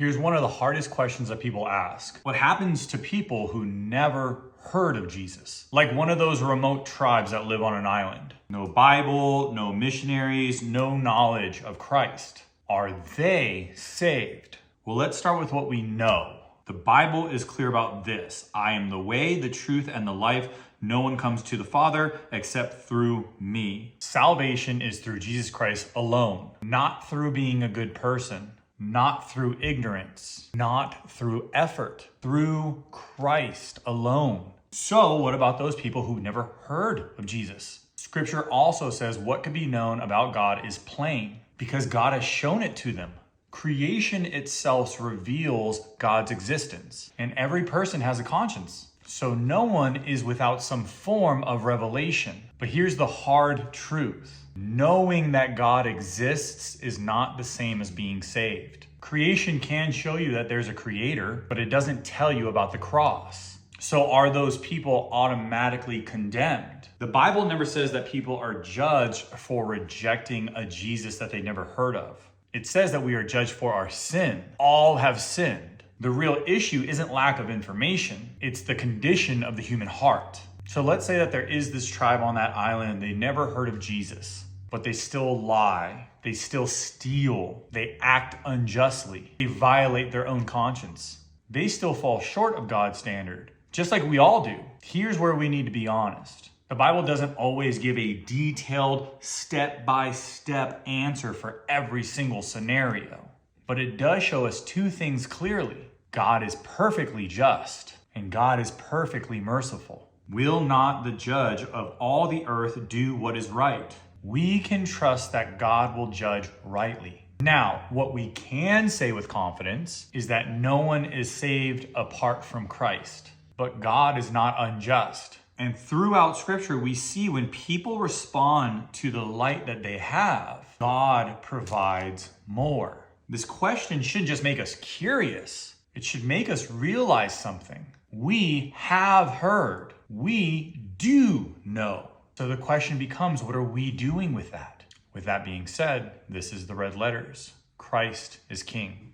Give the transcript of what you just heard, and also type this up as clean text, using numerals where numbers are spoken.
Here's one of the hardest questions that people ask. What happens to people who never heard of Jesus? Like one of those remote tribes that live on an island. No Bible, no missionaries, no knowledge of Christ. Are they saved? Well, let's start with what we know. The Bible is clear about this. I am the way, the truth, and the life. No one comes to the Father except through me. Salvation is through Jesus Christ alone, not through being a good person, not through ignorance, not through effort, through Christ alone. So what about those people who never heard of Jesus? Scripture also says what could be known about God is plain because God has shown it to them. Creation itself reveals God's existence, and every person has a conscience. So no one is without some form of revelation. But here's the hard truth. Knowing that God exists is not the same as being saved. Creation can show you that there's a creator, but it doesn't tell you about the cross. So are those people automatically condemned? The Bible never says that people are judged for rejecting a Jesus that they never heard of. It says that we are judged for our sin. All have sinned. The real issue isn't lack of information. It's the condition of the human heart. So let's say that there is this tribe on that island and they never heard of Jesus, but they still lie. They still steal. They act unjustly. They violate their own conscience. They still fall short of God's standard, just like we all do. Here's where we need to be honest. The Bible doesn't always give a detailed step-by-step answer for every single scenario, but it does show us two things clearly. God is perfectly just, and God is perfectly merciful. Will not the judge of all the earth do what is right? We can trust that God will judge rightly. Now, what we can say with confidence is that no one is saved apart from Christ, but God is not unjust. And throughout Scripture, we see when people respond to the light that they have, God provides more. This question shouldn't just make us curious. It should make us realize something. We have heard. We do know. So the question becomes, what are we doing with that? With that being said, this is the red letters. Christ is King.